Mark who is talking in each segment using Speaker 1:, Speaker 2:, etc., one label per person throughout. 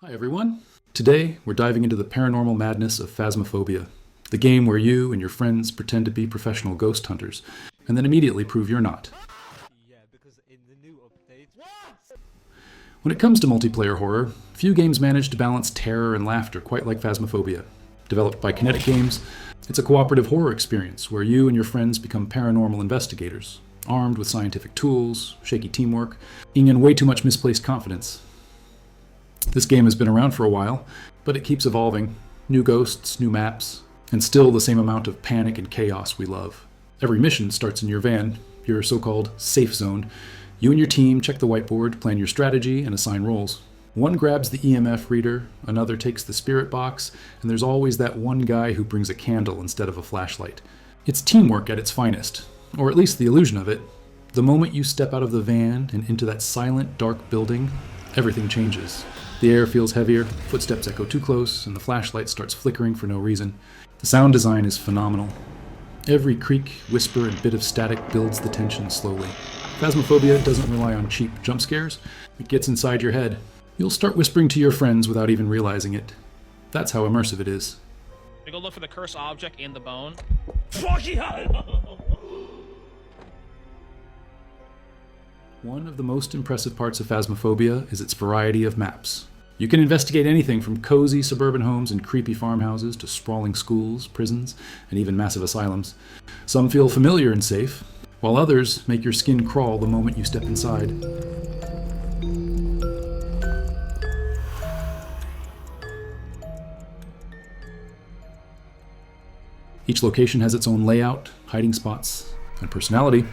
Speaker 1: Hi everyone. Today we're diving into the paranormal madness of Phasmophobia, the game where you and your friends pretend to be professional ghost hunters, and then immediately prove you're not. When it comes to multiplayer horror, few games manage to balance terror and laughter quite like Phasmophobia. Developed by Kinetic Games, it's a cooperative horror experience where you and your friends become paranormal investigators, armed with scientific tools, shaky teamwork, and way too much misplaced confidence. This game has been around for a while, but it keeps evolving. New ghosts, new maps, and still the same amount of panic and chaos we love. Every mission starts in your van, your so-called safe zone. You and your team check the whiteboard, plan your strategy, and assign roles. One grabs the EMF reader, another takes the spirit box, and there's always that one guy who brings a candle instead of a flashlight. It's teamwork at its finest, or at least the illusion of it. The moment you step out of the van and into that silent, dark building, everything changes. The air feels heavier, footsteps echo too close, and the flashlight starts flickering for no reason. The sound design is phenomenal. Every creak, whisper, and bit of static builds the tension slowly. Phasmophobia doesn't rely on cheap jump scares. It gets inside your head. You'll start whispering to your friends without even realizing it. That's how immersive it is.
Speaker 2: We go look for the cursed object in the bone.
Speaker 1: One of the most impressive parts of Phasmophobia is its variety of maps. You can investigate anything from cozy suburban homes and creepy farmhouses to sprawling schools, prisons, and even massive asylums. Some feel familiar and safe, while others make your skin crawl the moment you step inside. Each location has its own layout, hiding spots, and personality.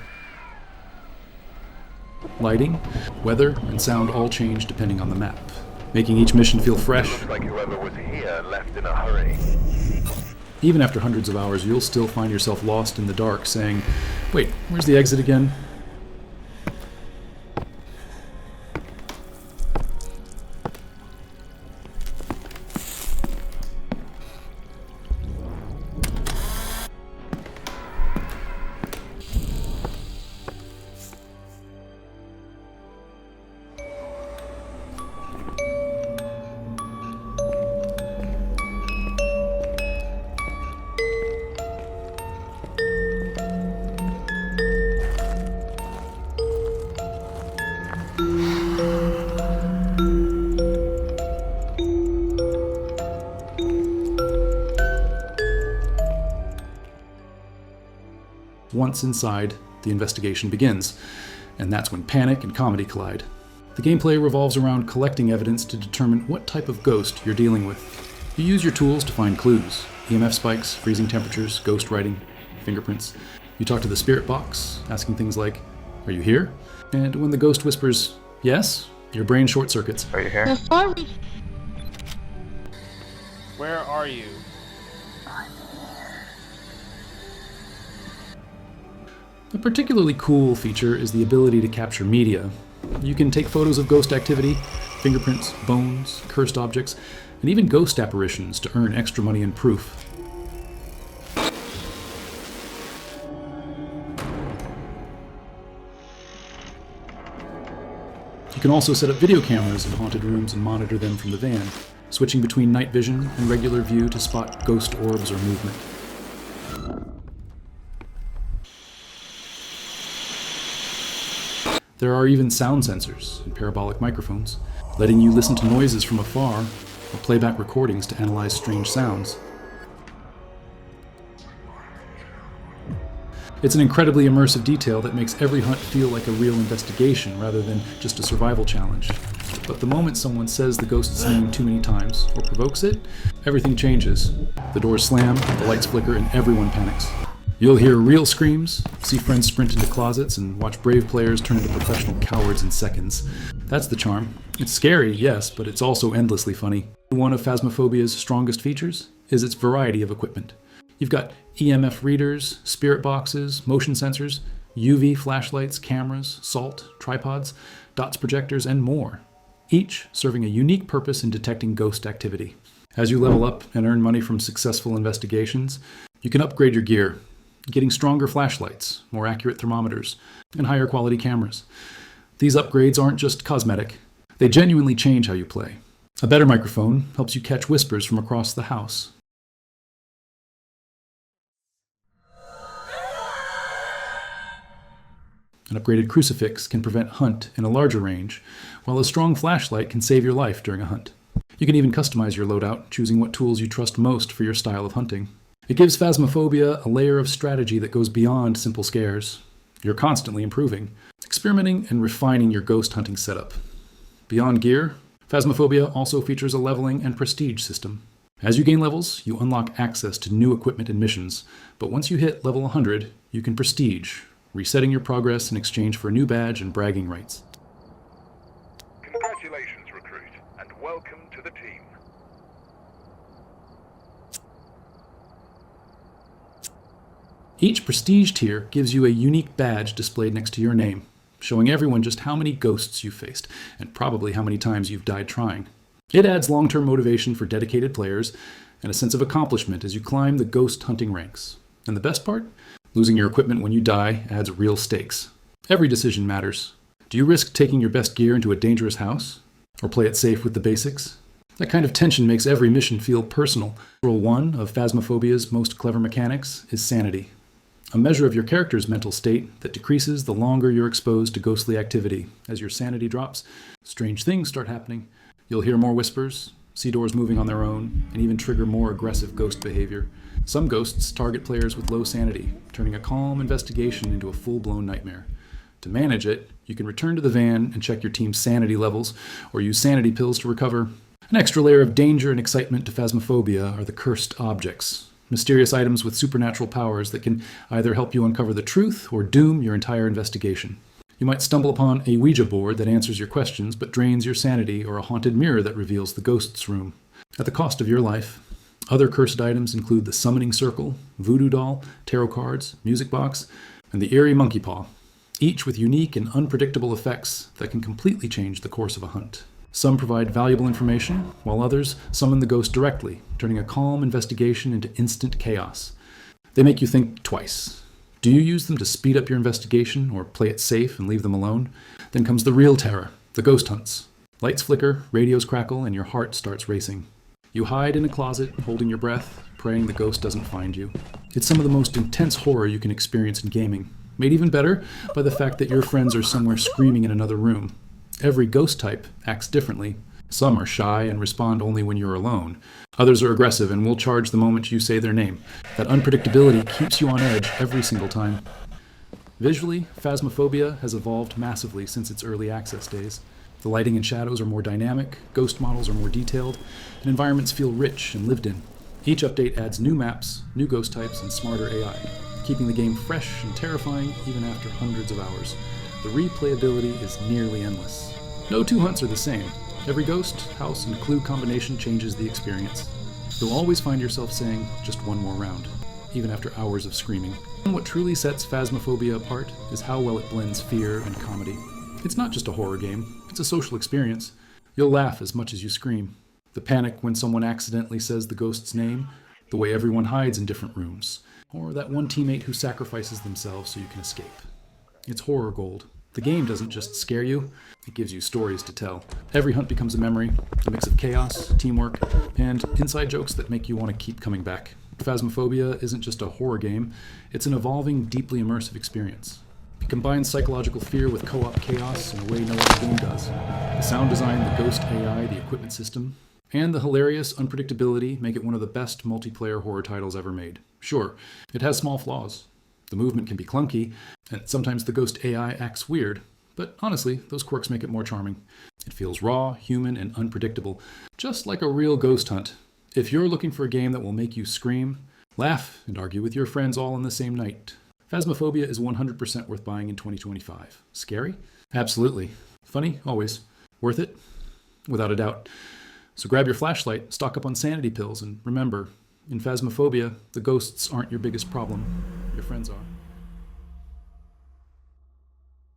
Speaker 1: Lighting, weather, and sound all change depending on the map, making each mission feel fresh.
Speaker 3: Looks like whoever was here left in a hurry.
Speaker 1: Even after hundreds of hours, you'll still find yourself lost in the dark, saying, "Wait, where's the exit again?" Once inside, the investigation begins, and that's when panic and comedy collide. The gameplay revolves around collecting evidence to determine what type of ghost you're dealing with. You use your tools to find clues: EMF spikes, freezing temperatures, ghost writing, fingerprints. You talk to the spirit box, asking things like, "Are you here?" And when the ghost whispers, "Yes," your brain short circuits.
Speaker 3: Are you here?
Speaker 2: Where are you?
Speaker 1: A particularly cool feature is the ability to capture media. You can take photos of ghost activity, fingerprints, bones, cursed objects, and even ghost apparitions to earn extra money and proof. You can also set up video cameras in haunted rooms and monitor them from the van, switching between night vision and regular view to spot ghost orbs or movement. There are even sound sensors and parabolic microphones, letting you listen to noises from afar or play back recordings to analyze strange sounds. It's an incredibly immersive detail that makes every hunt feel like a real investigation rather than just a survival challenge. But the moment someone says the ghost's name too many times or provokes it, everything changes. The doors slam, the lights flicker, and everyone panics. You'll hear real screams, see friends sprint into closets, and watch brave players turn into professional cowards in seconds. That's the charm. It's scary, yes, but it's also endlessly funny. One of Phasmophobia's strongest features is its variety of equipment. You've got EMF readers, spirit boxes, motion sensors, UV flashlights, cameras, salt, tripods, dots projectors, and more, each serving a unique purpose in detecting ghost activity. As you level up and earn money from successful investigations, you can upgrade your gear, getting stronger flashlights, more accurate thermometers, and higher quality cameras. These upgrades aren't just cosmetic. They genuinely change how you play. A better microphone helps you catch whispers from across the house. An upgraded crucifix can prevent hunt in a larger range, while a strong flashlight can save your life during a hunt. You can even customize your loadout, choosing what tools you trust most for your style of hunting. It gives Phasmophobia a layer of strategy that goes beyond simple scares. You're constantly improving, experimenting, and refining your ghost hunting setup. Beyond gear, Phasmophobia also features a leveling and prestige system. As you gain levels, you unlock access to new equipment and missions, but once you hit level 100, you can prestige, resetting your progress in exchange for a new badge and bragging rights.
Speaker 3: Congratulations, recruit, and welcome to the team.
Speaker 1: Each prestige tier gives you a unique badge displayed next to your name, showing everyone just how many ghosts you've faced, and probably how many times you've died trying. It adds long-term motivation for dedicated players, and a sense of accomplishment as you climb the ghost hunting ranks. And the best part? Losing your equipment when you die adds real stakes. Every decision matters. Do you risk taking your best gear into a dangerous house? Or play it safe with the basics? That kind of tension makes every mission feel personal. Rule 1 of Phasmophobia's most clever mechanics is sanity. A measure of your character's mental state that decreases the longer you're exposed to ghostly activity. As your sanity drops, strange things start happening. You'll hear more whispers, see doors moving on their own, and even trigger more aggressive ghost behavior. Some ghosts target players with low sanity, turning a calm investigation into a full-blown nightmare. To manage it, you can return to the van and check your team's sanity levels, or use sanity pills to recover. An extra layer of danger and excitement to Phasmophobia are the cursed objects. Mysterious items with supernatural powers that can either help you uncover the truth or doom your entire investigation. You might stumble upon a Ouija board that answers your questions but drains your sanity, or a haunted mirror that reveals the ghost's room. At the cost of your life. Other cursed items include the summoning circle, voodoo doll, tarot cards, music box, and the eerie monkey paw, each with unique and unpredictable effects that can completely change the course of a hunt. Some provide valuable information, while others summon the ghost directly, turning a calm investigation into instant chaos. They make you think twice. Do you use them to speed up your investigation or play it safe and leave them alone? Then comes the real terror, the ghost hunts. Lights flicker, radios crackle, and your heart starts racing. You hide in a closet, holding your breath, praying the ghost doesn't find you. It's some of the most intense horror you can experience in gaming, made even better by the fact that your friends are somewhere screaming in another room. Every ghost type acts differently. Some are shy and respond only when you're alone. Others are aggressive and will charge the moment you say their name. That unpredictability keeps you on edge every single time. Visually, Phasmophobia has evolved massively since its early access days. The lighting and shadows are more dynamic, ghost models are more detailed, and environments feel rich and lived in. Each update adds new maps, new ghost types, and smarter AI, keeping the game fresh and terrifying even after hundreds of hours. The replayability is nearly endless. No two hunts are the same. Every ghost, house, and clue combination changes the experience. You'll always find yourself saying, just one more round, even after hours of screaming. And what truly sets Phasmophobia apart is how well it blends fear and comedy. It's not just a horror game, it's a social experience. You'll laugh as much as you scream. The panic when someone accidentally says the ghost's name, the way everyone hides in different rooms, or that one teammate who sacrifices themselves so you can escape. It's horror gold. The game doesn't just scare you, it gives you stories to tell. Every hunt becomes a memory, a mix of chaos, teamwork, and inside jokes that make you want to keep coming back. Phasmophobia isn't just a horror game, it's an evolving, deeply immersive experience. It combines psychological fear with co-op chaos in a way no other game does. The sound design, the ghost AI, the equipment system, and the hilarious unpredictability make it one of the best multiplayer horror titles ever made. Sure, it has small flaws. The movement can be clunky, and sometimes the ghost AI acts weird, but honestly, those quirks make it more charming. It feels raw, human, and unpredictable, just like a real ghost hunt. If you're looking for a game that will make you scream, laugh, and argue with your friends all in the same night, Phasmophobia is 100% worth buying in 2025. Scary? Absolutely. Funny? Always. Worth it? Without a doubt. So grab your flashlight, stock up on sanity pills, and remember, in Phasmophobia, the ghosts aren't your biggest problem. Your friends are.